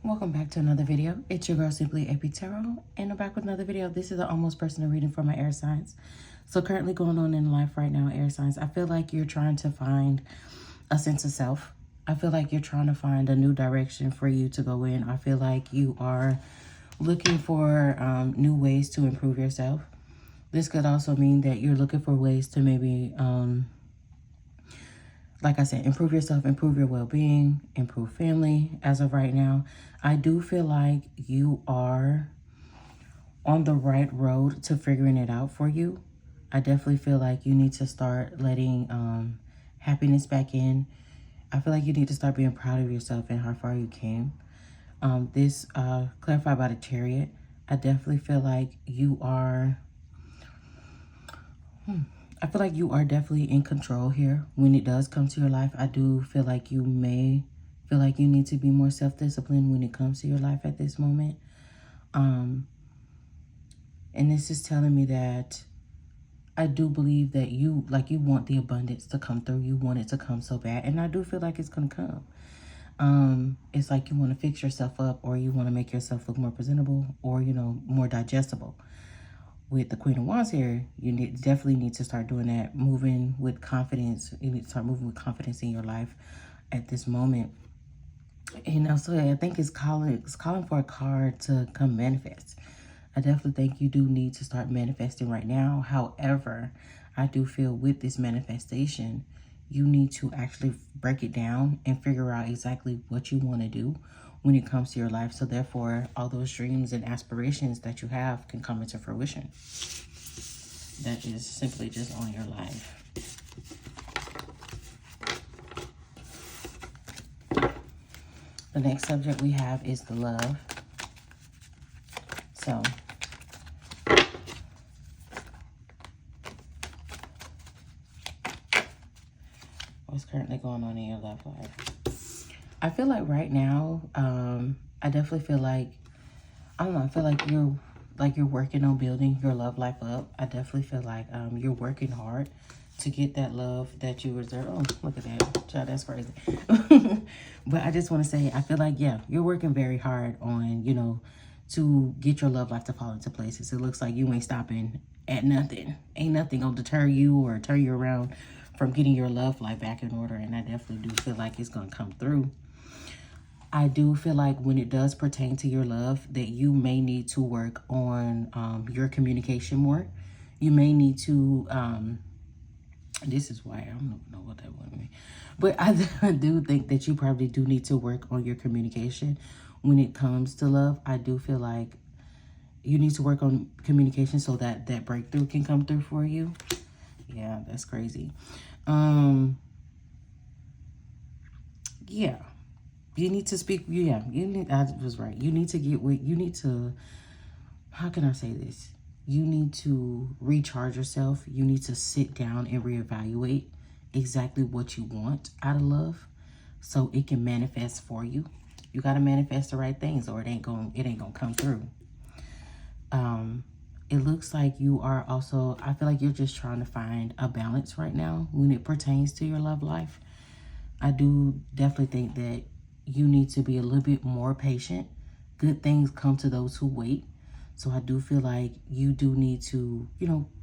Welcome back to another video. It's your girl Simply AP Tarot, and I'm back with another video. This is an almost personal reading for my air signs. So currently going on in life right now, air signs, I feel like you're trying to find a sense of self. I feel like you're trying to find a new direction for you to go in. I feel like you are looking for new ways to improve yourself. This could also mean that you're looking for ways to maybe like I said, improve yourself, improve your well-being, improve family. As of right now, I do feel like you are on the right road to figuring it out for you. I definitely feel like you need to start letting happiness back in. I feel like you need to start being proud of yourself and how far you came. This clarified by the Chariot. I definitely feel like you are... I feel like you are definitely in control here when it does come to your life. I do feel like you may feel like you need to be more self-disciplined when it comes to your life at this moment. And this is telling me that I do believe that you want the abundance to come through. You want it to come so bad. And I do feel like it's going to come. It's like you want to fix yourself up, or you want to make yourself look more presentable, or, more digestible. With the Queen of Wands here, you definitely need to start doing that, moving with confidence. You need to start moving with confidence in your life at this moment. And also, I think it's calling for a card to come manifest. I definitely think you do need to start manifesting right now. However, I do feel with this manifestation, you need to actually break it down and figure out exactly what you want to do when it comes to your life. So therefore, all those dreams and aspirations that you have can come into fruition. That is simply just on your life. The next subject we have is the love. So, what's currently going on in your love life? I feel like right now, I definitely feel like, I don't know, I feel like you're working on building your love life up. I definitely feel like you're working hard to get that love that you reserve. Oh, look at that. Child, that's crazy. But I just want to say, I feel like, yeah, you're working very hard on, to get your love life to fall into places. It looks like you ain't stopping at nothing. Ain't nothing gonna deter you or turn you around from getting your love life back in order. And I definitely do feel like it's gonna come through. I do feel like when it does pertain to your love, that you may need to work on your communication more. You may need to, this is why I don't know what that would mean. But I do think that you probably do need to work on your communication when it comes to love. I do feel like you need to work on communication so that that breakthrough can come through for you. Yeah, that's crazy. Yeah. You need to speak. Yeah, I was right. You need to how can I say this? You need to recharge yourself. You need to sit down and reevaluate exactly what you want out of love so it can manifest for you. You got to manifest the right things or it ain't going to come through. It looks like you are also, I feel like you're just trying to find a balance right now when it pertains to your love life. I do definitely think that you need to be a little bit more patient. Good things come to those who wait. So I do feel like you do need to,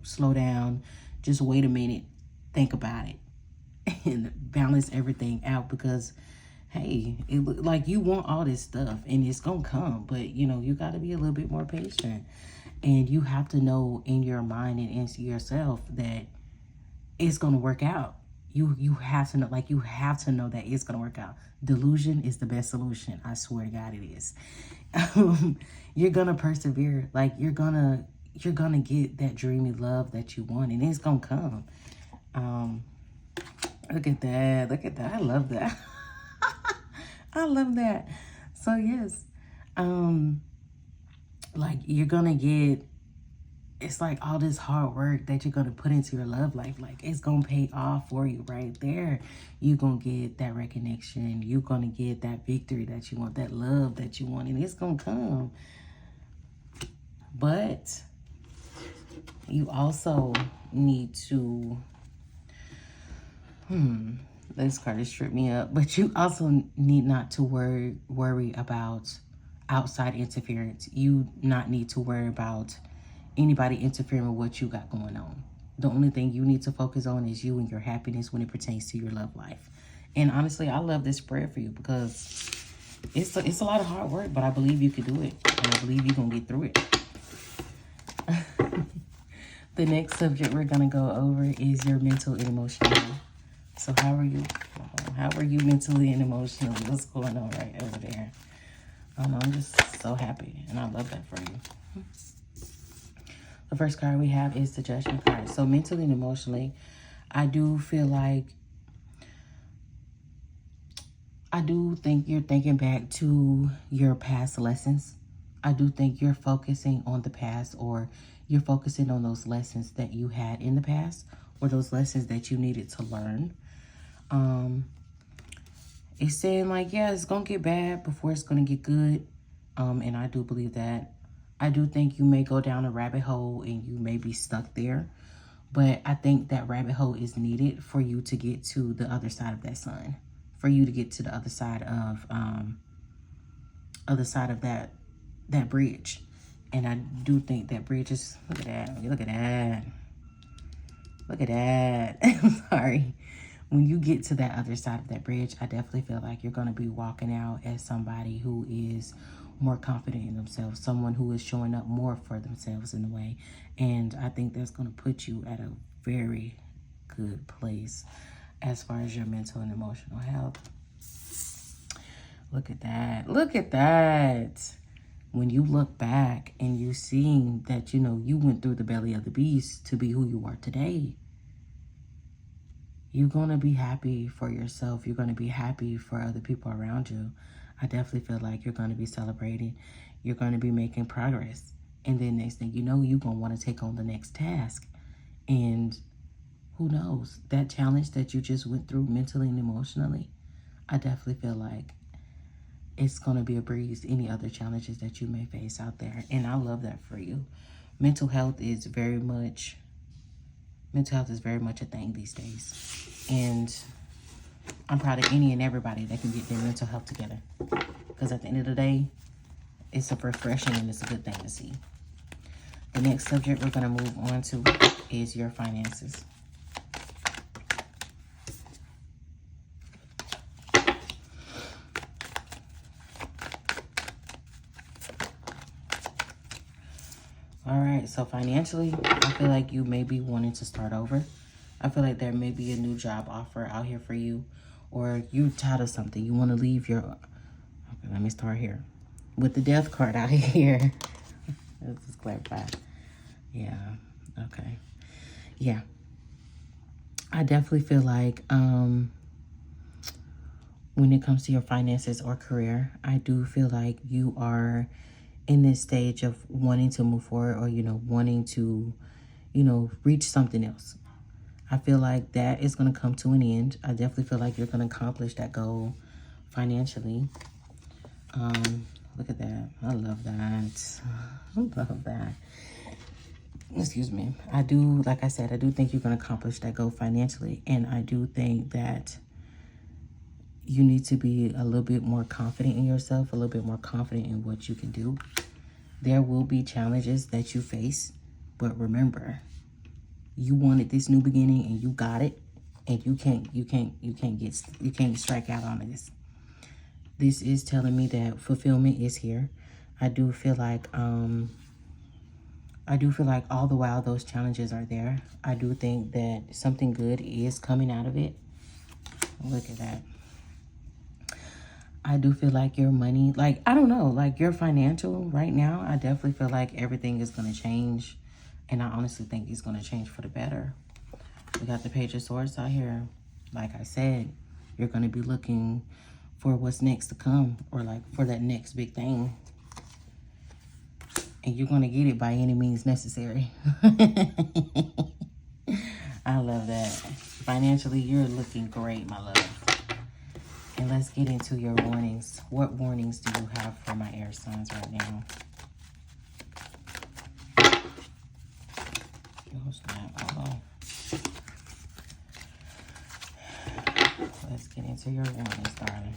slow down. Just wait a minute. Think about it. And balance everything out because, hey, it look like you want all this stuff and it's going to come. But, you got to be a little bit more patient. And you have to know in your mind and in yourself that it's going to work out. You have to know, you have to know that it's going to work out. Delusion is the best solution. I swear to God it is. You're going to persevere. You're going to get that dreamy love that you want and it's going to come. Look at that. Look at that. I love that. I love that. So yes, you're going to get, it's like all this hard work that you're going to put into your love life, it's going to pay off for you right there. You're going to get that recognition. You're going to get that victory that you want, that love that you want, and it's going to come. But you also need to, this card has tripped me up, but you also need not to worry about outside interference. You not need to worry about anybody interfering with what you got going on. The only thing you need to focus on is you and your happiness when it pertains to your love life. And honestly, I love this spread for you because it's a lot of hard work, but I believe you can do it. And I believe you're going to get through it. The next subject we're going to go over is your mental and emotional health. So how are you? How are you mentally and emotionally? What's going on right over there? I'm just so happy, and I love that for you. The first card we have is the Judgment card. So mentally and emotionally, I do think you're thinking back to your past lessons. I do think you're focusing on the past, or you're focusing on those lessons that you had in the past, or those lessons that you needed to learn. It's saying like, yeah, it's going to get bad before it's going to get good. And I do believe that. I do think you may go down a rabbit hole and you may be stuck there. But I think that rabbit hole is needed for you to get to the other side of that sun. For you to get to the other side of that bridge. And I do think that bridge is, look at that. Look at that. Look at that. I'm sorry. When you get to that other side of that bridge, I definitely feel like you're going to be walking out as somebody who is more confident in themselves, someone who is showing up more for themselves in a way. And I think that's going to put you at a very good place as far as your mental and emotional health. Look at that. Look at that. When you look back and you see that, you know, you went through the belly of the beast to be who you are today, you're going to be happy for yourself. You're going to be happy for other people around you. I definitely feel like you're going to be celebrating. You're going to be making progress. And then next thing you know, you're going to want to take on the next task. And who knows, that challenge that you just went through mentally and emotionally, I definitely feel like it's going to be a breeze to any other challenges that you may face out there. And I love that for you. Mental health is very much a thing these days. And I'm proud of any and everybody that can get their mental health together. Because at the end of the day, it's a refreshing and it's a good thing to see. The next subject we're going to move on to is your finances. All right, so financially, I feel like you may be wanting to start over. I feel like there may be a new job offer out here for you, or you're tired of something. You want to leave your... Okay, let me start here. With the death card out here. Let's just clarify. Yeah, okay. Yeah. I definitely feel like when it comes to your finances or career, I do feel like you are in this stage of wanting to move forward, or, you know, wanting to, you know, reach something else. I feel like that is going to come to an end. I definitely feel like you're going to accomplish that goal financially. Look at that. I love that. I love that. Excuse me. I do, like I said, I do think you're going to accomplish that goal financially. And I do think that you need to be a little bit more confident in yourself, a little bit more confident in what you can do. There will be challenges that you face, but remember, you wanted this new beginning and you got it, and you can't strike out on this. This is telling me that fulfillment is here. I do feel like all the while those challenges are there, I do think that something good is coming out of it. Look at that. I do feel like your money, like, I don't know, like your financial right now, I definitely feel like everything is going to change. And I honestly think it's going to change for the better. We got the Page of Swords out here. Like I said, you're going to be looking for what's next to come, or like for that next big thing. And you're going to get it by any means necessary. I love that. Financially, you're looking great, my love. And let's get into your warnings. What warnings do you have for my air signs right now? Oh, snap. Hold on. Let's get into your warnings, darling.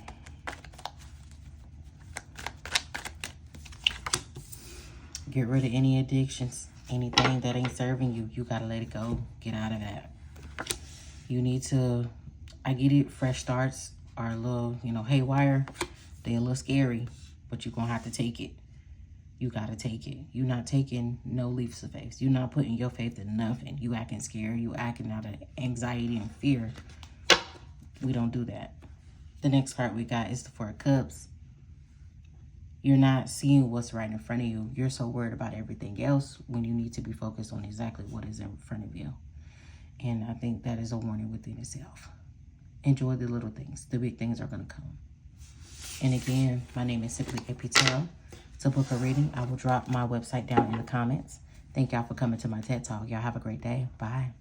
Get rid of any addictions. Anything that ain't serving you, you got to let it go. Get out of that. You need to, I get it, fresh starts are a little, you know, haywire. They're a little scary, but you're going to have to take it. You got to take it. You're not taking no leaps of faith. You're not putting your faith in nothing. You acting scared. You acting out of anxiety and fear. We don't do that. The next card we got is the Four of Cups. You're not seeing what's right in front of you. You're so worried about everything else when you need to be focused on exactly what is in front of you. And I think that is a warning within itself. Enjoy the little things. The big things are going to come. And again, my name is Simply Epitel. To book a reading, I will drop my website down in the comments. Thank y'all for coming to my TED Talk. Y'all have a great day. Bye.